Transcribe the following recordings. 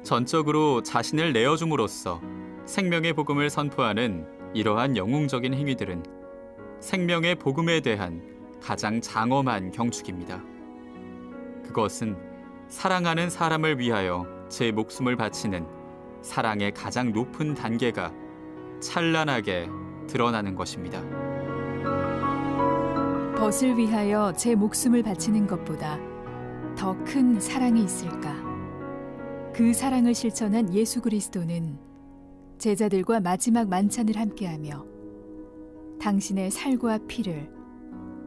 전적으로 자신을 내어줌으로써 생명의 복음을 선포하는 이러한 영웅적인 행위들은 생명의 복음에 대한 가장 장엄한 경축입니다. 그것은 사랑하는 사람을 위하여 제 목숨을 바치는 사랑의 가장 높은 단계가 찬란하게 드러나는 것입니다. 벗을 위하여 제 목숨을 바치는 것보다 더 큰 사랑이 있을까? 그 사랑을 실천한 예수 그리스도는 제자들과 마지막 만찬을 함께하며 당신의 살과 피를,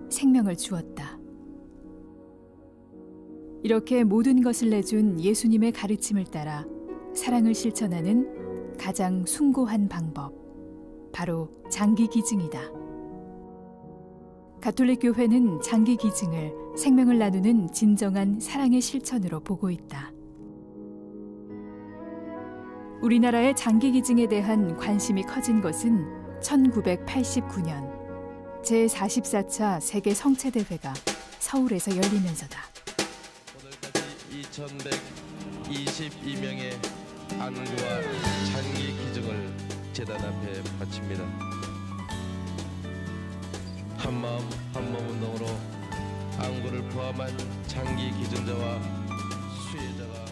생명을 주었다. 이렇게 모든 것을 내준 예수님의 가르침을 따라 사랑을 실천하는 가장 숭고한 방법, 바로 장기기증이다. 가톨릭 교회는 장기기증을 생명을 나누는 진정한 사랑의 실천으로 보고 있다. 우리나라의 장기기증에 대한 관심이 커진 것은 1989년 제44차 세계 성체대회가 서울에서 열리면서다. 오늘까지 2122명의 안구와 장기 기증을 제단 앞에 바칩니다. 한마음 한몸 운동으로 안구를 포함한 장기 기증자와 수혜자가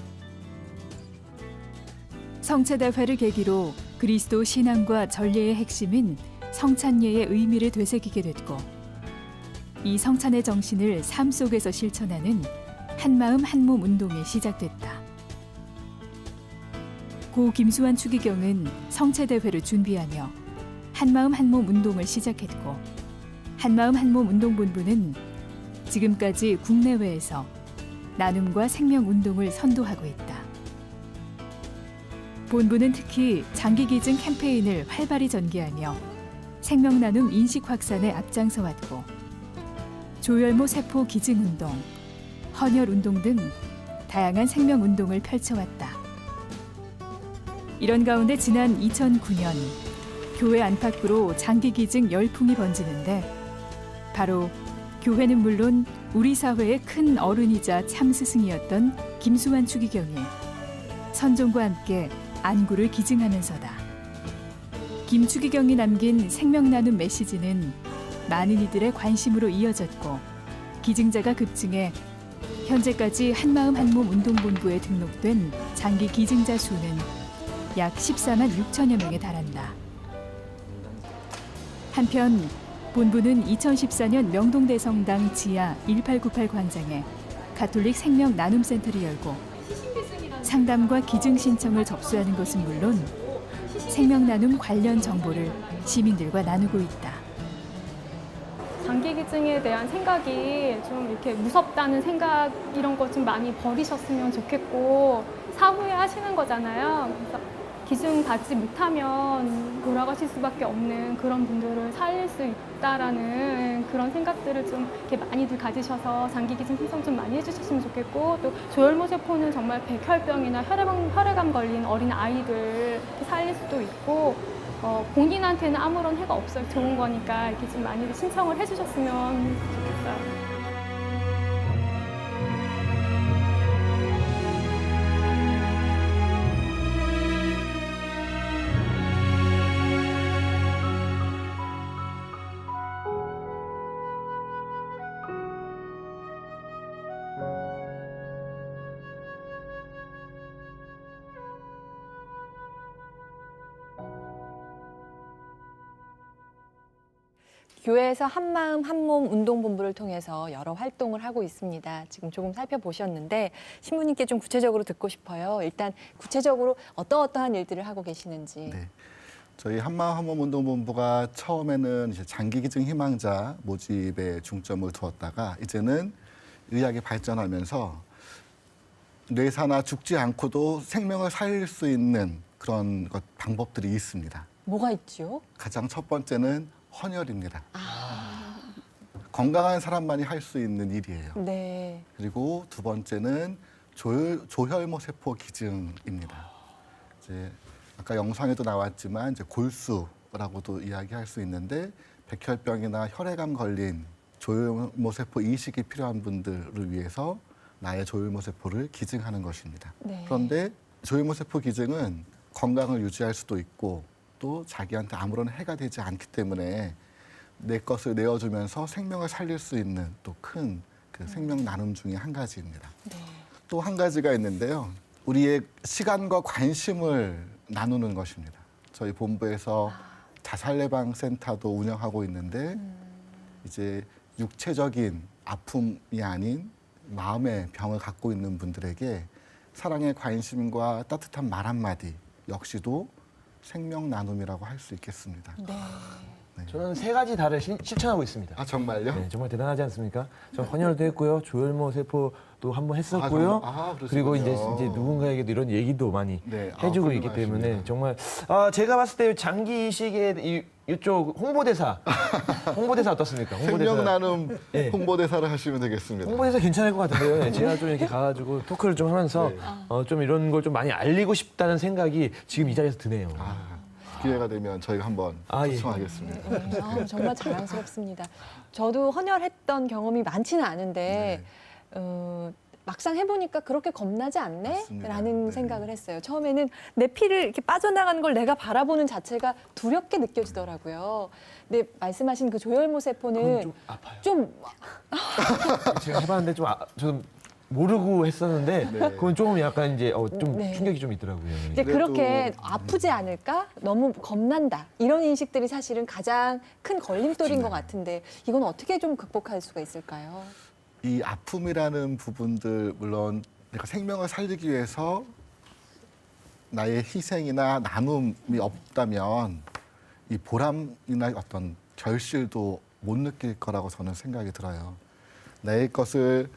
성체대회를 계기로 그리스도 신앙과 전례의 핵심인 성찬예의 의미를 되새기게 됐고, 이 성찬의 정신을 삶 속에서 실천하는 한마음 한몸 운동이 시작됐다. 고 김수환 추기경은 성체대회를 준비하며 한마음 한몸 운동을 시작했고, 한마음 한몸 운동본부는 지금까지 국내외에서 나눔과 생명 운동을 선도하고 있다. 본부는 특히 장기기증 캠페인을 활발히 전개하며 생명 나눔 인식 확산에 앞장서 왔고, 조혈모 세포 기증 운동, 헌혈 운동 등 다양한 생명 운동을 펼쳐왔다. 이런 가운데 지난 2009년 교회 안팎으로 장기기증 열풍이 번지는데, 바로 교회는 물론 우리 사회의 큰 어른이자 참스승이었던 김수환 추기경이 선종과 함께 안구를 기증하면서다. 김추기경이 남긴 생명 나눔 메시지는 많은 이들의 관심으로 이어졌고, 기증자가 급증해 현재까지 한마음 한몸 운동본부에 등록된 장기 기증자 수는 약 14만 6천여 명에 달한다. 한편 본부는 2014년 명동대성당 지하 1898 광장에 가톨릭 생명 나눔센터를 열고 상담과 기증 신청을 접수하는 것은 물론 생명 나눔 관련 정보를 시민들과 나누고 있다. 장기 기증에 대한 생각이 좀 이렇게 무섭다는 생각 이런 거 좀 많이 버리셨으면 좋겠고, 사후에 하시는 거잖아요. 그래서 기증 받지 못하면 돌아가실 수밖에 없는 그런 분들을 살릴 수 있다라는 그런 생각들을 좀 이렇게 많이들 가지셔서 장기 기증 신청 좀 많이 해주셨으면 좋겠고, 또 조혈모 세포는 정말 백혈병이나 혈액암 걸린 어린 아이들 살릴 수도 있고, 본인한테는 아무런 해가 없어요. 좋은 거니까 이렇게 좀 많이 신청을 해주셨으면 좋겠어요. 교회에서 한마음 한몸 운동본부를 통해서 여러 활동을 하고 있습니다. 지금 조금 살펴보셨는데 신부님께 좀 구체적으로 듣고 싶어요. 일단 구체적으로 어떠한 일들을 하고 계시는지. 네. 저희 한마음 한몸 운동본부가 처음에는 이제 장기기증 희망자 모집에 중점을 두었다가 이제는 의학이 발전하면서 뇌사나 죽지 않고도 생명을 살릴 수 있는 그런 방법들이 있습니다. 뭐가 있죠? 가장 첫 번째는 헌혈입니다. 건강한 사람만이 할 수 있는 일이에요. 네. 그리고 두 번째는 조혈모 세포 기증입니다. 이제 아까 영상에도 나왔지만 이제 골수라고도 이야기할 수 있는데, 백혈병이나 혈액암 걸린 조혈모 세포 이식이 필요한 분들을 위해서 나의 조혈모 세포를 기증하는 것입니다. 네. 그런데 조혈모세포 기증은 건강을 유지할 수도 있고 또 자기한테 아무런 해가 되지 않기 때문에 내 것을 내어주면서 생명을 살릴 수 있는 또 큰 그 생명 나눔 중에 한 가지입니다. 네. 또 한 가지가 있는데요. 우리의 시간과 관심을 나누는 것입니다. 저희 본부에서 자살 예방 센터도 운영하고 있는데 이제 육체적인 아픔이 아닌 마음의 병을 갖고 있는 분들에게 사랑의 관심과 따뜻한 말 한마디 역시도 생명 나눔이라고 할 수 있겠습니다. 네. 저는 3가지 다를 실천하고 있습니다. 아 정말요? 네, 정말 대단하지 않습니까? 저 헌혈도 했고요, 조혈모 세포도 한번 했었고요. 그러시군요. 그리고 이제 누군가에게도 이런 얘기도 많이 네, 해주고 있기 훌륭하십니다. 때문에 정말 제가 봤을 때 장기 이식의 이쪽 홍보대사 어떻습니까? 생명 나눔 네. 홍보대사를 하시면 되겠습니다. 홍보대사 괜찮을 것 같은데요. 네, 제가 좀 이렇게 가가지고 토크를 좀 하면서 좀 이런 걸 좀 많이 알리고 싶다는 생각이 지금 이 자리에서 드네요. 기회가 되면 저희가 한번 아, 예. 초청하겠습니다. 정말 자랑스럽습니다. 저도 헌혈했던 경험이 많지는 않은데 막상 해보니까 그렇게 겁나지 않네? 맞습니다. 라는 네. 생각을 했어요. 처음에는 내 피를 이렇게 빠져나가는 걸 내가 바라보는 자체가 두렵게 느껴지더라고요. 근데 말씀하신 그 조혈모 그건 세포는 좀 아파요. 좀 제가 해봤는데 좀 모르고 했었는데 네. 그건 조금 약간 이제 좀 네. 충격이 좀 있더라고요. 이제 그래도- 그렇게 아프지 않을까? 너무 겁난다. 이런 인식들이 사실은 가장 큰 걸림돌인 것 같은데 이건 어떻게 좀 극복할 수가 있을까요? 이 아픔이라는 부분들 물론 내가 생명을 살리기 위해서 나의 희생이나 나눔이 없다면 이 보람이나 어떤 결실도 못 느낄 거라고 저는 생각이 들어요. 내 것을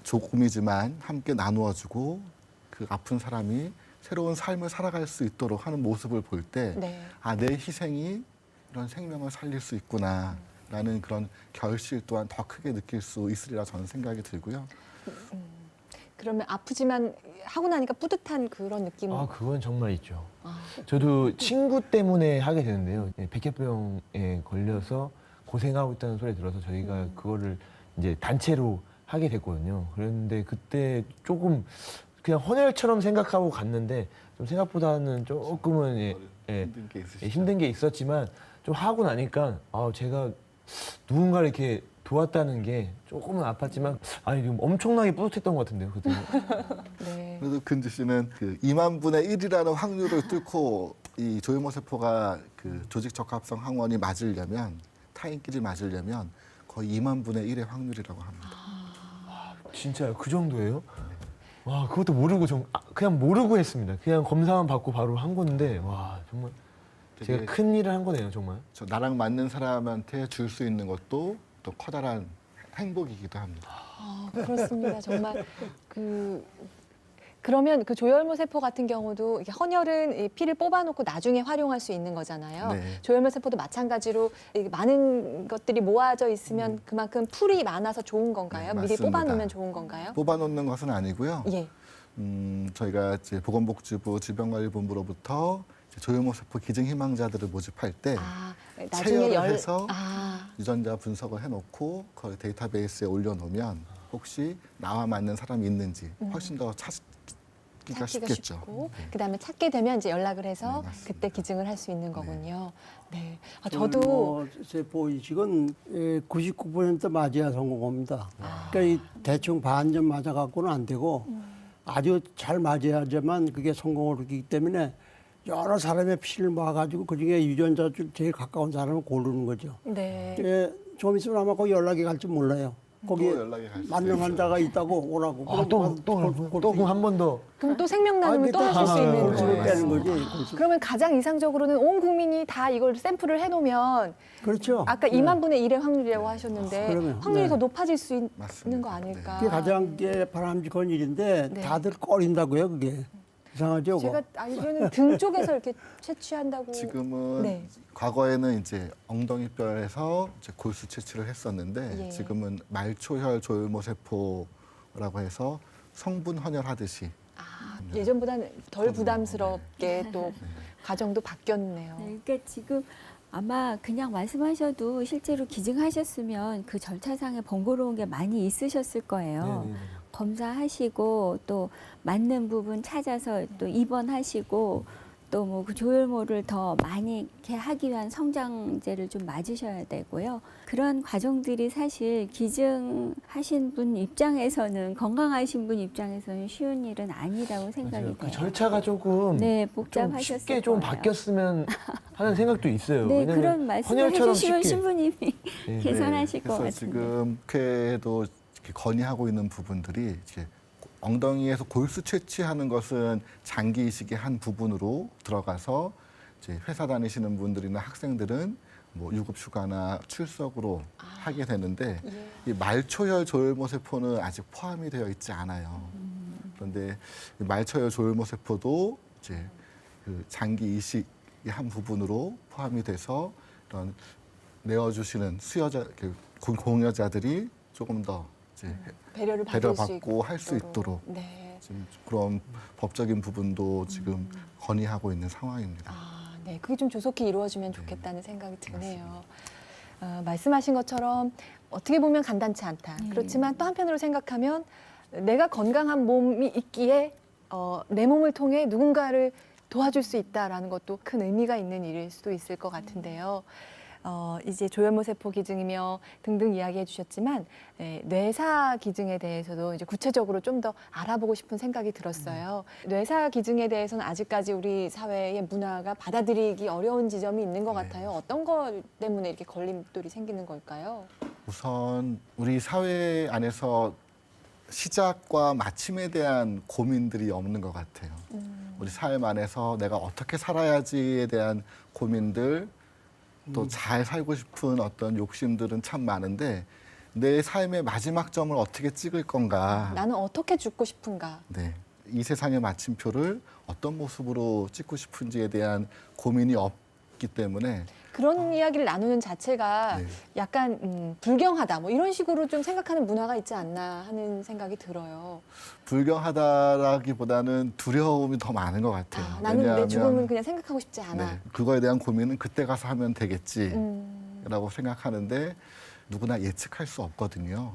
조금이지만 함께 나누어주고 그 아픈 사람이 새로운 삶을 살아갈 수 있도록 하는 모습을 볼 때 네. 아, 내 희생이 이런 생명을 살릴 수 있구나 라는 그런 결실 또한 더 크게 느낄 수 있으리라 저는 생각이 들고요. 그러면 아프지만 하고 나니까 뿌듯한 그런 느낌. 그건 정말 있죠. 저도 친구 때문에 하게 되는데요. 백혈병에 걸려서 고생하고 있다는 소리 들어서 저희가 그거를 이제 단체로 하게 됐거든요. 그런데 그때 조금 그냥 헌혈처럼 생각하고 갔는데 좀 생각보다는 조금은 힘든 게 있으시죠? 힘든 게 있었지만 좀 하고 나니까 제가 누군가를 이렇게 도왔다는 게 조금은 아팠지만 이거 엄청나게 뿌듯했던 것 같은데요. 그때. 네. 그래도 근지 씨는 그 2만 분의 1이라는 확률을 뚫고 이 조혈모세포가 그 조직 적합성 항원이 맞으려면 타인끼리 맞으려면 거의 2만 분의 1의 확률이라고 합니다. 진짜요? 그 정도예요? 와, 그것도 모르고 그냥 모르고 했습니다. 그냥 검사만 받고 바로 한 건데 와, 정말 제가 되게 큰 일을 한 거네요, 정말. 저 나랑 맞는 사람한테 줄 수 있는 것도 또 커다란 행복이기도 합니다. 그렇습니다. 정말 그러면 그 조혈모 세포 같은 경우도 이게 헌혈은 이 피를 뽑아놓고 나중에 활용할 수 있는 거잖아요. 네. 조혈모 세포도 마찬가지로 이게 많은 것들이 모아져 있으면 그만큼 풀이 많아서 좋은 건가요? 네, 미리 맞습니다. 뽑아놓으면 좋은 건가요? 뽑아놓는 것은 아니고요. 예. 저희가 이제 보건복지부 질병관리본부로부터 이제 조혈모세포 기증 희망자들을 모집할 때 나중에 체열을 해서 아, 유전자 분석을 해놓고 그 데이터베이스에 올려놓으면 혹시 나와 맞는 사람이 있는지 훨씬 더 찾기가 쉽겠죠. 쉽고 그다음에 찾게 되면 이제 연락을 해서 네, 맞습니다. 그때 기증을 할 수 있는 거군요. 네. 저도 저도 세포 이식은 99% 맞아야 성공합니다. 그러니까 이 대충 반점 맞아갖고는 안 되고 아주 잘 맞아야지만 그게 성공을 하기 때문에 여러 사람의 피를 모아가지고 그중에 유전자 중 제일 가까운 사람을 고르는 거죠. 네. 좀 있으면 아마 거기 연락이 갈지 몰라요. 거기 또 연락이 갈 수도 맞는 있어요. 환자가 있다고 오라고. 또 그럼 한 번 더. 그럼 또 생명 나눔을 또 하실 수 있는 골수를 거예요. 빼는 거지. 골수. 그러면 가장 이상적으로는 온 국민이 다 이걸 샘플을 해놓으면 그렇죠. 아까 네. 2만 분의 1의 확률이라고 하셨는데 그러면, 확률이 네. 더 높아질 수 있는 맞습니다. 거 아닐까? 그게 가장 바람직한 일인데 네. 다들 꺼린다고요, 그게. 이상하죠, 제가 그거? 알기로는 등 쪽에서 이렇게 채취한다고. 지금은 네. 과거에는 이제 엉덩이뼈에서 이제 골수 채취를 했었는데 예. 지금은 말초혈 조혈모세포라고 해서 성분 헌혈하듯이 예전보다는 덜 부담스럽게 또 과정도 바뀌었네요. 네, 그러니까 지금 아마 그냥 말씀하셔도 실제로 기증하셨으면 그 절차상에 번거로운 게 많이 있으셨을 거예요. 검사하시고 또 맞는 부분 찾아서 또 입원하시고 또 뭐 그 조혈모를 더 많이 이렇게 하기 위한 성장제를 좀 맞으셔야 되고요. 그런 과정들이 사실 기증하신 분 입장에서는 건강하신 분 입장에서는 쉬운 일은 아니라고 생각이 맞아요. 돼요. 그 절차가 조금 네, 좀 복잡하셨을 쉽게 좀 거예요. 바뀌었으면 하는 생각도 있어요. 네, 왜냐면 그런 말씀을 헌혈처럼 해주시면 쉽게. 신부님이 네. 개선하실 것 그래서 같은데. 지금 국회도 이렇게 건의하고 있는 부분들이 이제 엉덩이에서 골수 채취하는 것은 장기 이식의 한 부분으로 들어가서 이제 회사 다니시는 분들이나 학생들은 뭐 유급 휴가나 출석으로 하게 되는데 이 말초혈 조혈모 세포는 아직 포함이 되어 있지 않아요. 그런데 이 말초혈 조혈모 세포도 이제 그 장기 이식의 한 부분으로 포함이 돼서 이런 내어주시는 수여자 그 공여자들이 조금 더 이제 배려를 받을 수 배려받고 할 수 있도록 네. 지금 그런 법적인 부분도 지금 건의하고 있는 상황입니다. 아, 네. 그게 좀 조속히 이루어지면 좋겠다는 생각이 드네요. 말씀하신 것처럼 어떻게 보면 간단치 않다. 그렇지만 또 한편으로 생각하면 내가 건강한 몸이 있기에 내 몸을 통해 누군가를 도와줄 수 있다라는 것도 큰 의미가 있는 일일 수도 있을 것 같은데요. 이제 조혈모 세포 기증이며 등등 이야기해 주셨지만 뇌사 기증에 대해서도 이제 구체적으로 좀 더 알아보고 싶은 생각이 들었어요. 뇌사 기증에 대해서는 아직까지 우리 사회의 문화가 받아들이기 어려운 지점이 있는 것 같아요. 어떤 것 때문에 이렇게 걸림돌이 생기는 걸까요? 우선 우리 사회 안에서 시작과 마침에 대한 고민들이 없는 것 같아요. 우리 삶 안에서 내가 어떻게 살아야지에 대한 고민들, 또 잘 살고 싶은 어떤 욕심들은 참 많은데 내 삶의 마지막 점을 어떻게 찍을 건가. 나는 어떻게 죽고 싶은가? 네. 이 세상의 마침표를 어떤 모습으로 찍고 싶은지에 대한 고민이 없기 때문에 그런 이야기를 나누는 자체가 네. 약간 불경하다 뭐 이런 식으로 좀 생각하는 문화가 있지 않나 하는 생각이 들어요. 불경하다라기보다는 두려움이 더 많은 것 같아요. 나는 내 왜냐하면 죽음은 그냥 생각하고 싶지 않아. 네, 그거에 대한 고민은 그때 가서 하면 되겠지라고 생각하는데 누구나 예측할 수 없거든요.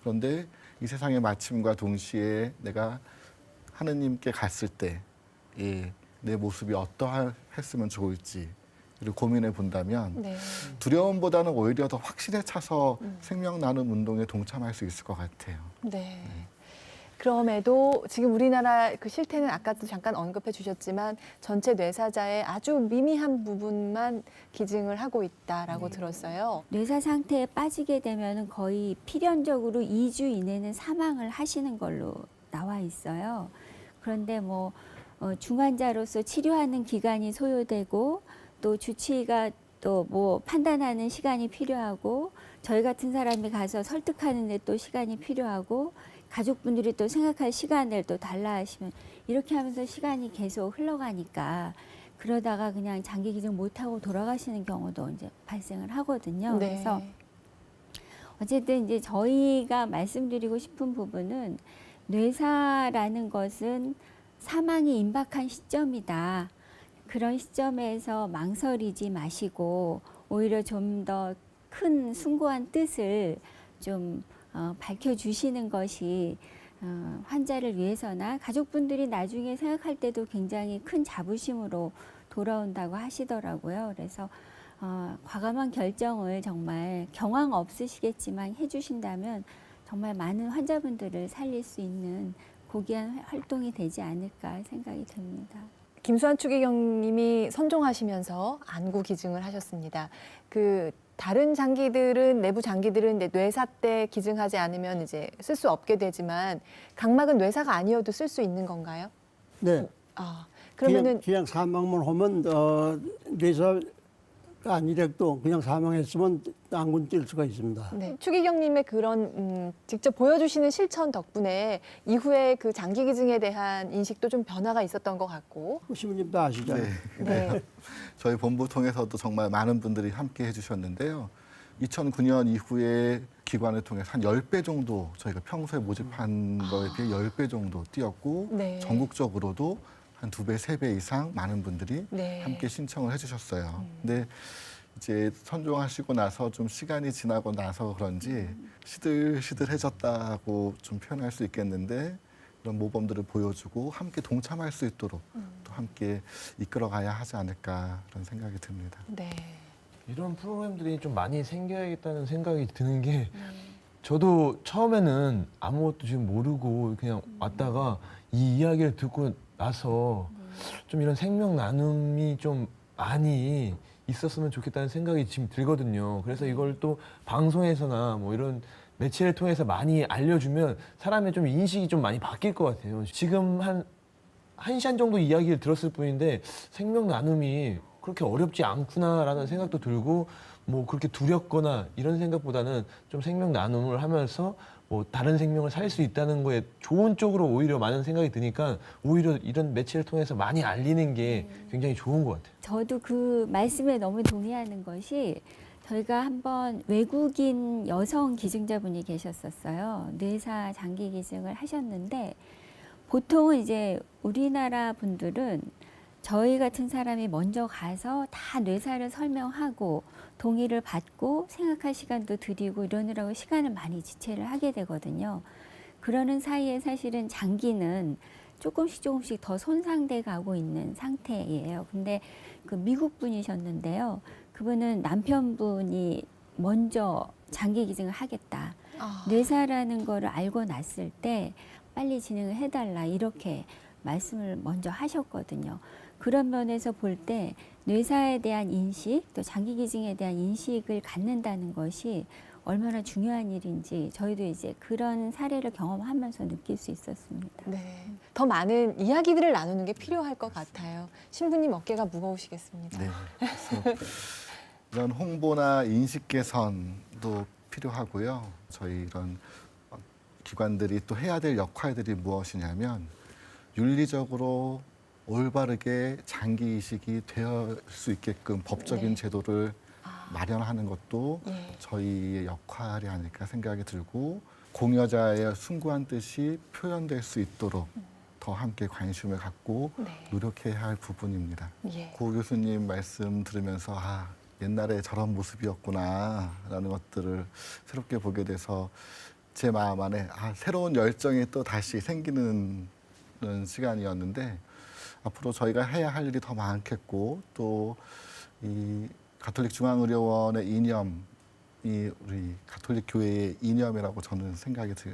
그런데 이 세상의 마침과 동시에 내가 하느님께 갔을 때 내 모습이 어떠했으면 좋을지 를 고민해 본다면 네. 두려움보다는 오히려 더 확신에 차서 생명 나눔 운동에 동참할 수 있을 것 같아요. 네. 그럼에도 지금 우리나라 그 실태는 아까도 잠깐 언급해 주셨지만 전체 뇌사자의 아주 미미한 부분만 기증을 하고 있다라고 들었어요. 뇌사 상태에 빠지게 되면 거의 필연적으로 2주 이내는 사망을 하시는 걸로 나와 있어요. 그런데 뭐 중환자로서 치료하는 기간이 소요되고 또 주치의가 또 뭐 판단하는 시간이 필요하고 저희 같은 사람이 가서 설득하는 데 또 시간이 필요하고 가족분들이 또 생각할 시간을 또 달라 하시면 이렇게 하면서 시간이 계속 흘러가니까 그러다가 그냥 장기 기증 못하고 돌아가시는 경우도 이제 발생을 하거든요. 네. 그래서 어쨌든 이제 저희가 말씀드리고 싶은 부분은 뇌사라는 것은 사망이 임박한 시점이다. 그런 시점에서 망설이지 마시고 오히려 좀 더 큰 숭고한 뜻을 좀 밝혀주시는 것이 환자를 위해서나 가족분들이 나중에 생각할 때도 굉장히 큰 자부심으로 돌아온다고 하시더라고요. 그래서 과감한 결정을 정말 경황 없으시겠지만 해주신다면 정말 많은 환자분들을 살릴 수 있는 고귀한 활동이 되지 않을까 생각이 듭니다. 김수환 추기경님이 선종하시면서 안구 기증을 하셨습니다. 그 다른 장기들은 내부 장기들은 이제 뇌사 때 기증하지 않으면 이제 쓸 수 없게 되지만 각막은 뇌사가 아니어도 쓸 수 있는 건가요? 네. 그러면은 그냥 사망만 하면 뇌사가 아니래도 그냥 사망했으면 안군 뛸 수가 있습니다. 네, 추기경님의 그런 직접 보여주시는 실천 덕분에 이후에 그 장기 기증에 대한 인식도 좀 변화가 있었던 것 같고. 신부님도 아시죠? 네. 저희 본부 통해서도 정말 많은 분들이 함께 해주셨는데요. 2009년 이후에 기관을 통해서 한 10배 정도 저희가 평소에 모집한 거에 비해 10배 정도 뛰었고 네. 전국적으로도 한 2배, 3배 이상 많은 분들이 네. 함께 신청을 해주셨어요. 근데 이제 선종하시고 나서 좀 시간이 지나고 나서 그런지 시들시들해졌다고 좀 표현할 수 있겠는데 그런 모범들을 보여주고 함께 동참할 수 있도록 또 함께 이끌어가야 하지 않을까 그런 생각이 듭니다. 네. 이런 프로그램들이 좀 많이 생겨야겠다는 생각이 드는 게 저도 처음에는 아무것도 지금 모르고 그냥 왔다가 이 이야기를 듣고 나서 좀 이런 생명 나눔이 좀 많이 있었으면 좋겠다는 생각이 지금 들거든요. 그래서 이걸 또 방송에서나 뭐 이런 매체를 통해서 많이 알려주면 사람의 좀 인식이 좀 많이 바뀔 것 같아요. 지금 한 시간 정도 이야기를 들었을 뿐인데 생명 나눔이 그렇게 어렵지 않구나라는 생각도 들고 뭐 그렇게 두렵거나 이런 생각보다는 좀 생명 나눔을 하면서 뭐 다른 생명을 살 수 있다는 거에 좋은 쪽으로 오히려 많은 생각이 드니까 오히려 이런 매체를 통해서 많이 알리는 게 굉장히 좋은 것 같아요. 저도 그 말씀에 너무 동의하는 것이 저희가 한번 외국인 여성 기증자분이 계셨었어요. 뇌사 장기 기증을 하셨는데 보통은 이제 우리나라 분들은 저희 같은 사람이 먼저 가서 다 뇌사를 설명하고 동의를 받고 생각할 시간도 드리고 이러느라고 시간을 많이 지체를 하게 되거든요. 그러는 사이에 사실은 장기는 조금씩 더 손상돼 가고 있는 상태예요. 근데 그 미국 분이셨는데요. 그분은 남편분이 먼저 장기 기증을 하겠다. 뇌사라는 거를 알고 났을 때 빨리 진행을 해달라 이렇게 말씀을 먼저 하셨거든요. 그런 면에서 볼 때 뇌사에 대한 인식, 또 장기 기증에 대한 인식을 갖는다는 것이 얼마나 중요한 일인지 저희도 이제 그런 사례를 경험하면서 느낄 수 있었습니다. 네. 더 많은 이야기들을 나누는 게 필요할 것 같아요. 신부님 어깨가 무거우시겠습니다. 네. 그래서 이런 홍보나 인식 개선도 필요하고요. 저희 이런 기관들이 또 해야 될 역할들이 무엇이냐면 윤리적으로 올바르게 장기 이식이 될 수 있게끔 법적인 네. 제도를 마련하는 것도 예. 저희의 역할이 아닐까 생각이 들고 공여자의 숭고한 뜻이 표현될 수 있도록 더 함께 관심을 갖고 네. 노력해야 할 부분입니다. 예. 고 교수님 말씀 들으면서 옛날에 저런 모습이었구나 라는 것들을 새롭게 보게 돼서 제 마음 안에 새로운 열정이 또 다시 생기는 시간이었는데 앞으로 저희가 해야 할 일이 더 많겠고 또 이 가톨릭 중앙의료원의 이념이 우리 가톨릭 교회의 이념이라고 저는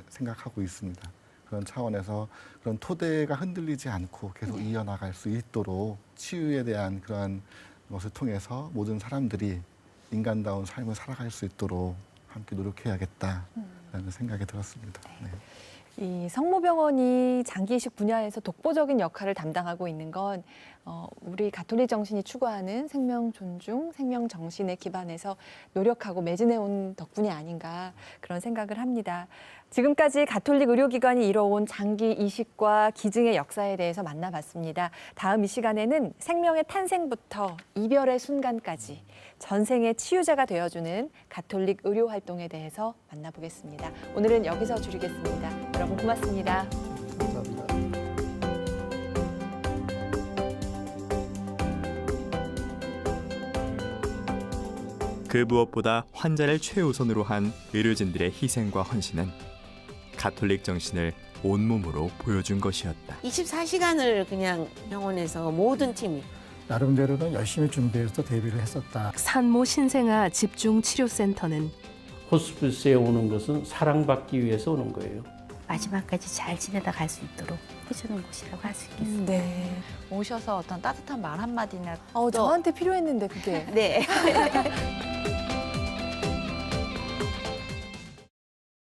생각하고 있습니다. 그런 차원에서 그런 토대가 흔들리지 않고 계속 이어나갈 수 있도록 치유에 대한 그러한 것을 통해서 모든 사람들이 인간다운 삶을 살아갈 수 있도록 함께 노력해야겠다라는 생각이 들었습니다. 네. 이 성모병원이 장기 이식 분야에서 독보적인 역할을 담당하고 있는 건 우리 가톨릭 정신이 추구하는 생명 존중, 생명 정신에 기반해서 노력하고 매진해온 덕분이 아닌가 그런 생각을 합니다. 지금까지 가톨릭 의료기관이 이뤄온 장기 이식과 기증의 역사에 대해서 만나봤습니다. 다음 이 시간에는 생명의 탄생부터 이별의 순간까지 전생의 치유자가 되어주는 가톨릭 의료 활동에 대해서 만나보겠습니다. 오늘은 여기서 줄이겠습니다. 여러분 고맙습니다. 감사합니다. 그 무엇보다 환자를 최우선으로 한 의료진들의 희생과 헌신은 가톨릭 정신을 온몸으로 보여준 것이었다. 24시간을 그냥 병원에서 모든 팀이 나름대로는 열심히 준비해서 데뷔를 했었다. 산모 신생아 집중치료센터는 호스피스에 오는 것은 사랑받기 위해서 오는 거예요. 마지막까지 잘 지내다 갈 수 있도록 해주는 곳이라고 할 수 있겠습니다. 네. 오셔서 어떤 따뜻한 말 한마디나 저한테 필요했는데 그게. 네.